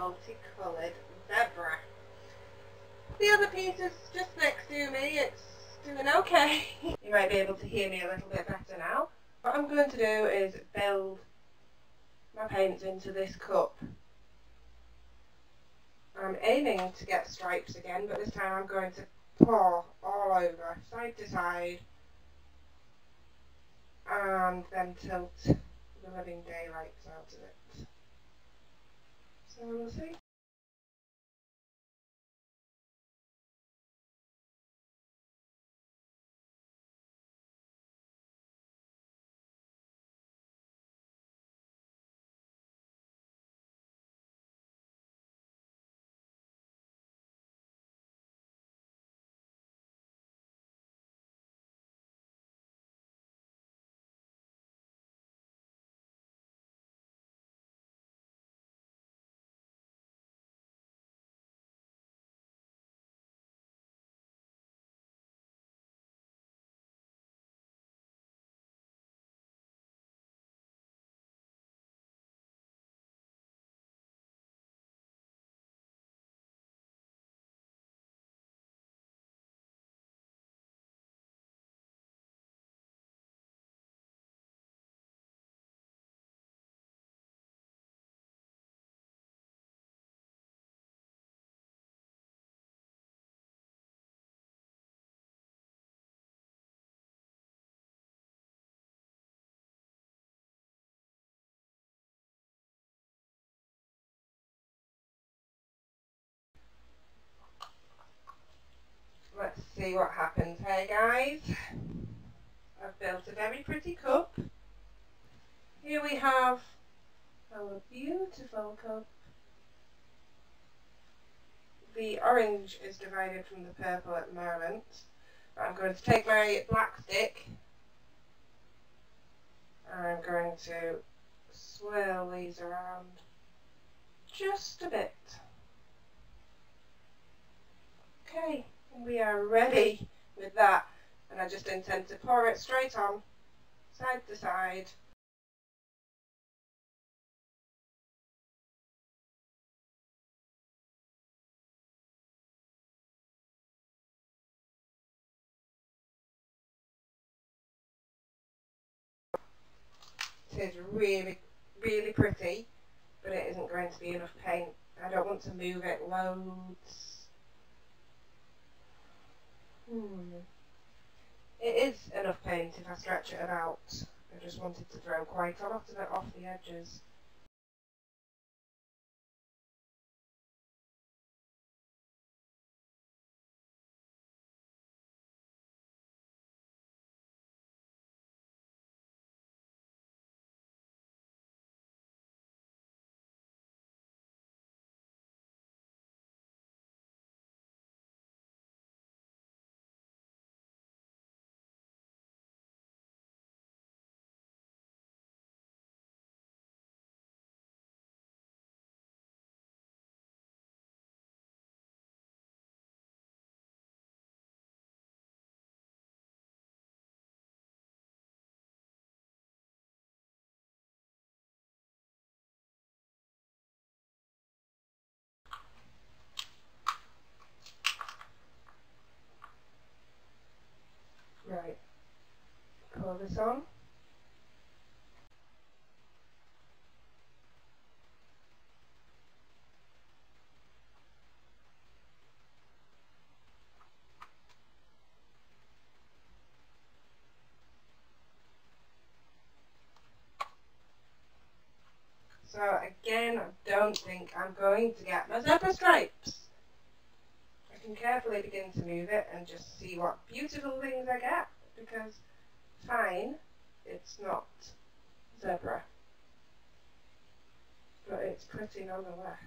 multicoloured zebra. The other piece is just next to me. It's doing okay. You might be able to hear me a little bit better now. What I'm going to do is build my paints into this cup. I'm aiming to get stripes again, but this time I'm going to pour all over, side to side, and then tilt the living daylights out of it. So we'll see. Let's see what happens. Hey guys, I've built a very pretty cup. Here we have our beautiful cup. The orange is divided from the purple at the moment. I'm going to take my black stick and I'm going to swirl these around just a bit. Okay, we are ready with that, and I just intend to pour it straight on, side to side. It is really, really pretty, but it isn't going to be enough paint. I don't want to move it loads. It is enough paint if I stretch it about. I just wanted to throw quite a lot of it off the edges. Right, pour this on. So again, I don't think I'm going to get my zebra stripes. I can carefully begin to move it and just see what beautiful things I get, because fine, it's not zebra, but it's pretty nonetheless.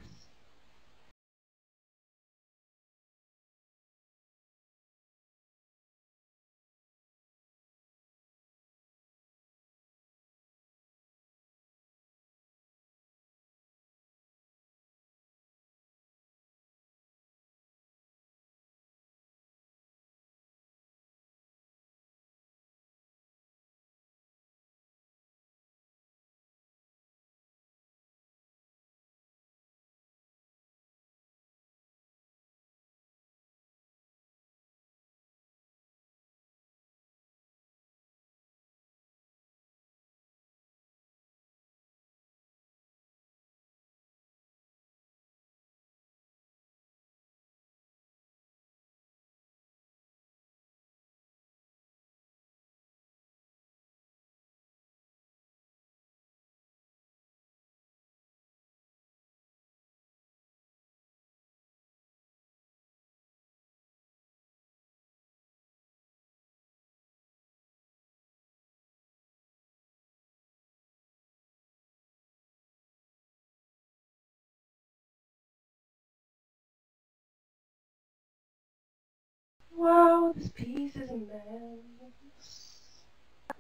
Wow, this piece is immense.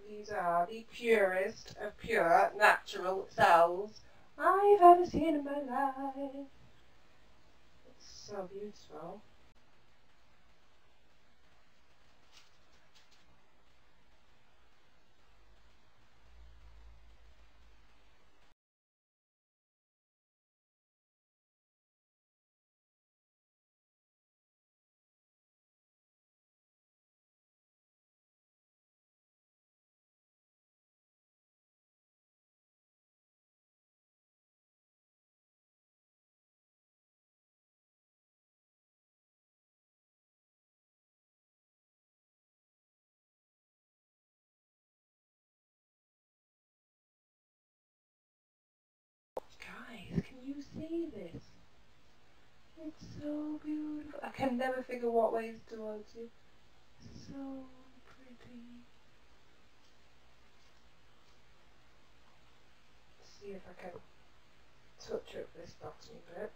These are the purest of pure natural cells I've ever seen in my life. It's so beautiful. Guys, can you see this? It's so beautiful. I can never figure what way it's towards you. So pretty. Let's see if I can touch up this bottom bit.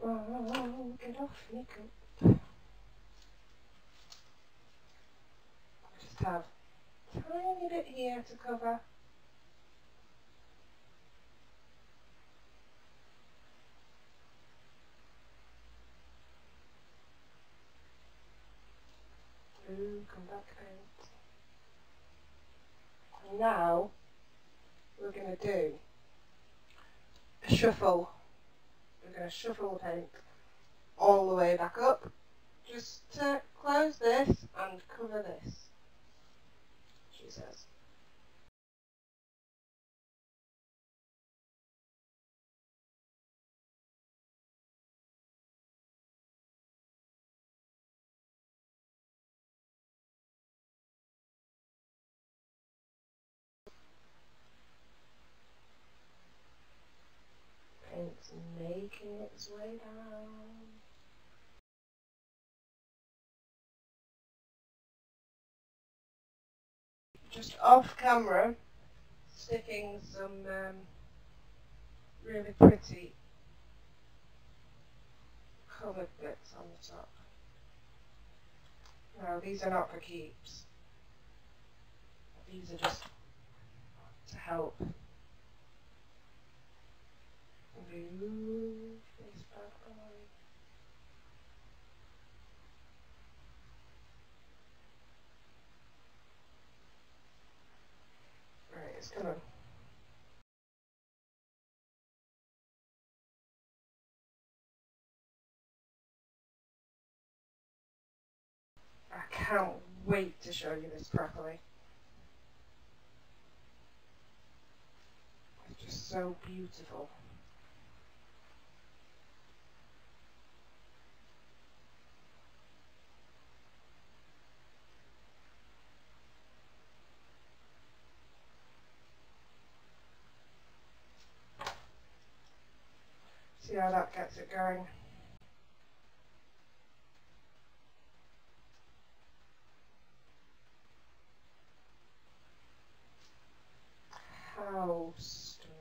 Oh, get off me, cup. I just have a tiny bit here to cover. Ooh, come back paint. And now we're going to do a shuffle. We're going to shuffle the paint all the way back up. Just to close this and cover this, she says. Paint's making its way down. Just off camera, sticking some really pretty coloured bits on the top. Now these are not for keeps. These are just to help move this bad boy. Right, it's coming. I can't wait to show you this properly. It's just so beautiful. See how that gets it going. How stunning.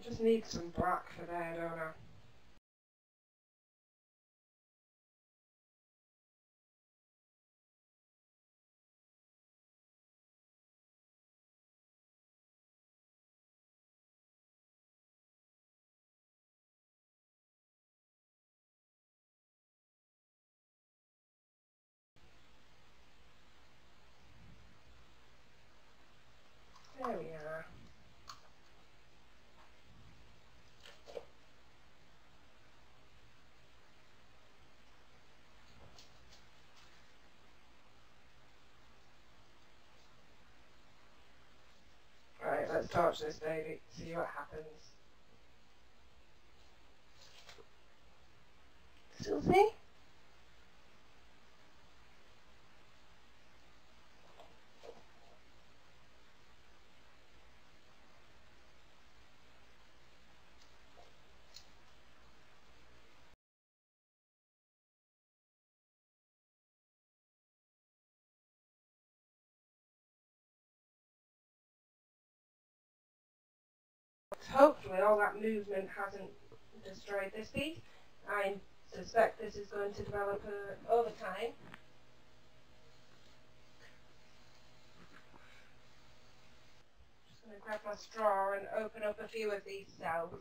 Just need some black for there, don't I? There we are. Right, let's torch this baby, see what happens. Still see? Hopefully all that movement hasn't destroyed this piece. I suspect this is going to develop over time. Just going to grab my straw and open up a few of these cells.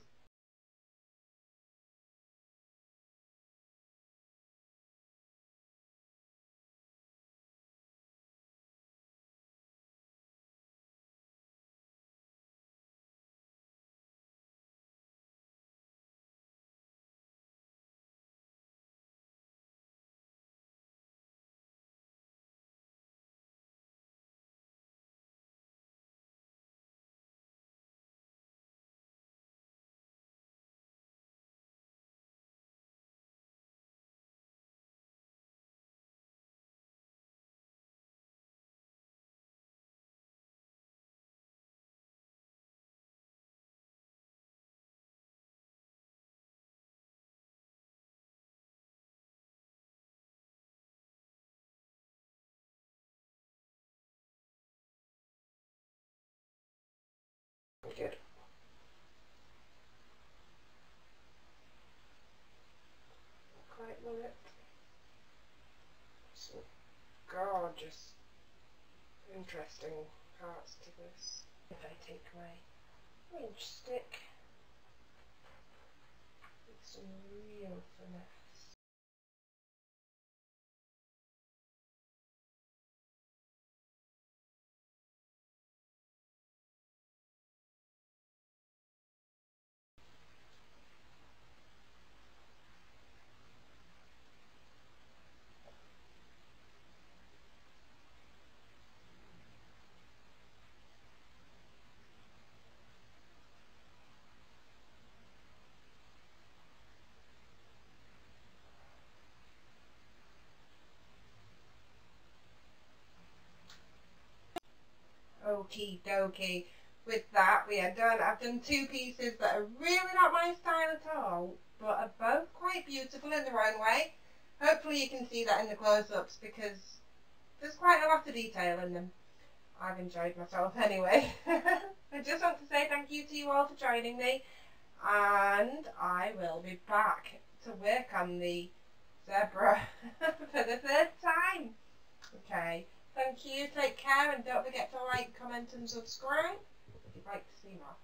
Good. Quite love it. Some gorgeous, interesting parts to this. If I take my winch stick with some real finesse. Okie dokie. With that, we are done. I've done two pieces that are really not my style at all, but are both quite beautiful in their own way. Hopefully you can see that in the close-ups because there's quite a lot of detail in them. I've enjoyed myself anyway. I just want to say thank you to you all for joining me, and I will be back to work on the zebra for the third time. Okay. Thank you, take care, and don't forget to like, comment and subscribe if you'd like to see more.